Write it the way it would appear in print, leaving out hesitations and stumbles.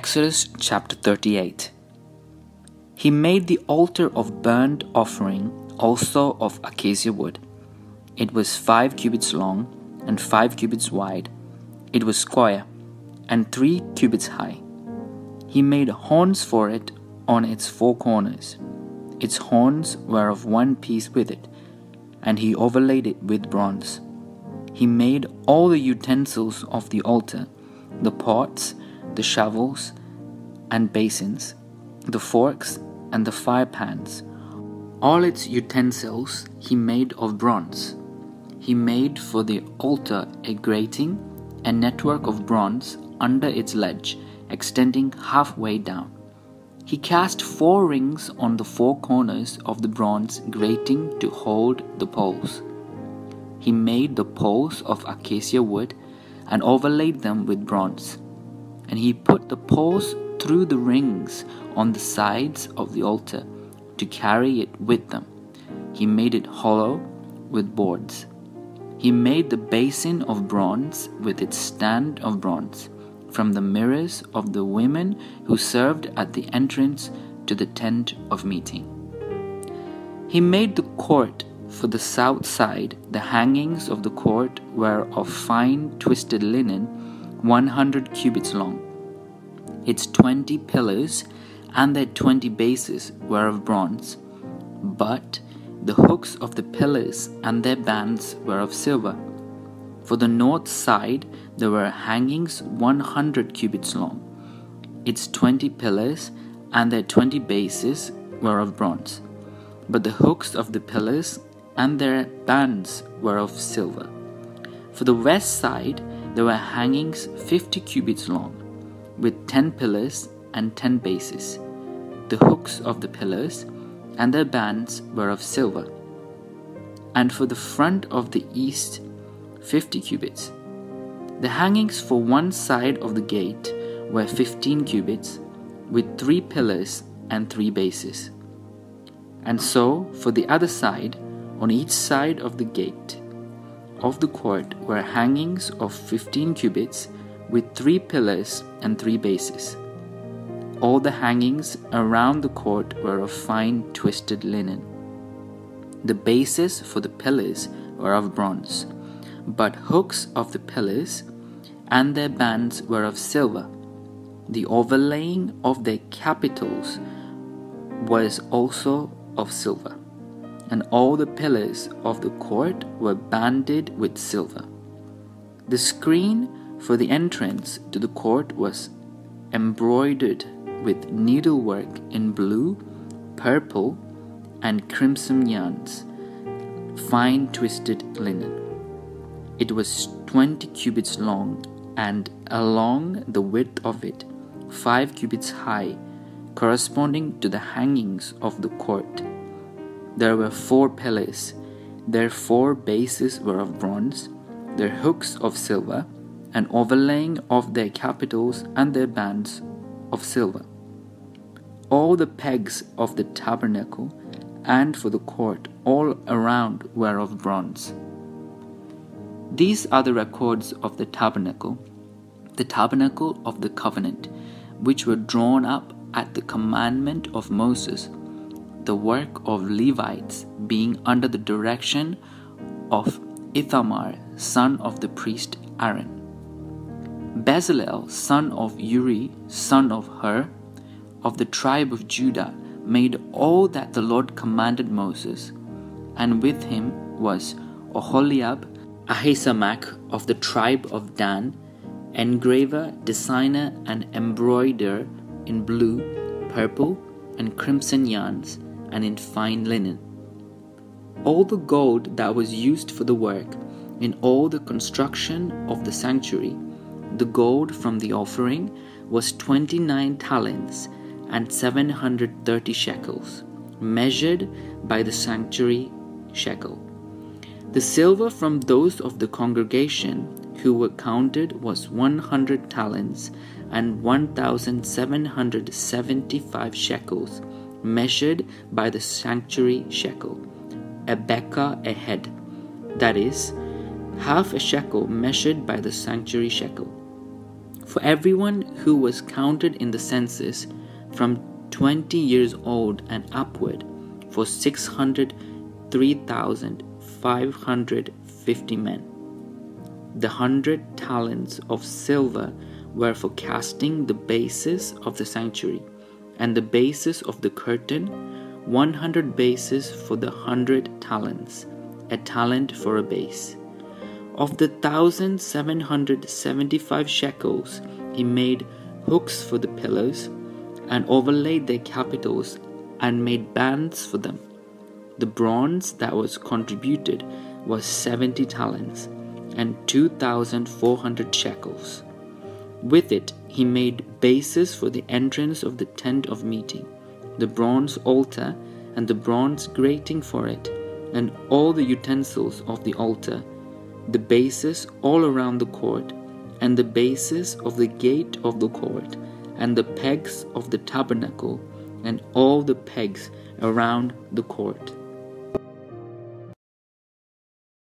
Exodus chapter 38. He made the altar of burnt offering also of acacia wood. It was 5 cubits long and 5 cubits wide. It was square and 3 cubits high. He made horns for it on its 4 corners. Its horns were of one piece with it, and he overlaid it with bronze. He made all the utensils of the altar, the pots, the shovels and basins, the forks and the fire pans. All its utensils he made of bronze. He made for the altar a grating, a network of bronze under its ledge, extending halfway down. He cast 4 rings on the 4 corners of the bronze grating to hold the poles. He made the poles of acacia wood and overlaid them with bronze. And he put the poles through the rings on the sides of the altar to carry it with them. He made it hollow with boards. He made the basin of bronze with its stand of bronze from the mirrors of the women who served at the entrance to the tent of meeting. He made the court for the south side. The hangings of the court were of fine twisted linen, 100 cubits long. Its 20 pillars and their 20 bases were of bronze, but the hooks of the pillars and their bands were of silver. For the north side there were hangings 100 cubits long. Its 20 pillars and their 20 bases were of bronze, but the hooks of the pillars and their bands were of silver. For the west side there were hangings 50 cubits long, with 10 pillars and 10 bases. The hooks of the pillars and their bands were of silver. And for the front of the east, 50 cubits. The hangings for one side of the gate were 15 cubits, with 3 pillars and 3 bases. And so for the other side, on each side of the gate of the court were hangings of 15 cubits, with 3 pillars and 3 bases. All the hangings around the court were of fine twisted linen. The bases for the pillars were of bronze, but hooks of the pillars and their bands were of silver. The overlaying of their capitals was also of silver, and all the pillars of the court were banded with silver. The screen for the entrance to the court was embroidered with needlework in blue, purple, and crimson yarns, fine twisted linen. It was 20 cubits long, and along the width of it 5 cubits high, corresponding to the hangings of the court. There were 4 pillars. Their 4 bases were of bronze, their hooks of silver, and overlaying of their capitals and their bands of silver. All the pegs of the tabernacle and for the court all around were of bronze. These are the records of the tabernacle of the covenant, which were drawn up at the commandment of Moses, the work of Levites, being under the direction of Ithamar, son of the priest Aaron. Bezalel, son of Uri, son of Hur, of the tribe of Judah, made all that the Lord commanded Moses, and with him was Oholiab, Ahisamach of the tribe of Dan, engraver, designer, and embroiderer in blue, purple, and crimson yarns, and in fine linen. All the gold that was used for the work, in all the construction of the sanctuary, the gold from the offering, was 29 talents and 730 shekels, measured by the sanctuary shekel. The silver from those of the congregation who were counted was 100 talents and 1,775 shekels, measured by the sanctuary shekel, a bekah a head, that is, half a shekel measured by the sanctuary shekel. For everyone who was counted in the census from 20 years old and upward, for 603,550 men. The 100 talents of silver were for casting the bases of the sanctuary, and the bases of the curtain, 100 bases for the 100 talents, a talent for a base. Of the 1,775 shekels, he made hooks for the pillars, and overlaid their capitals, and made bands for them. The bronze that was contributed was 70 talents, and 2,400 shekels. With it he made bases for the entrance of the tent of meeting, the bronze altar, and the bronze grating for it, and all the utensils of the altar, the bases all around the court, and the bases of the gate of the court, and the pegs of the tabernacle, and all the pegs around the court.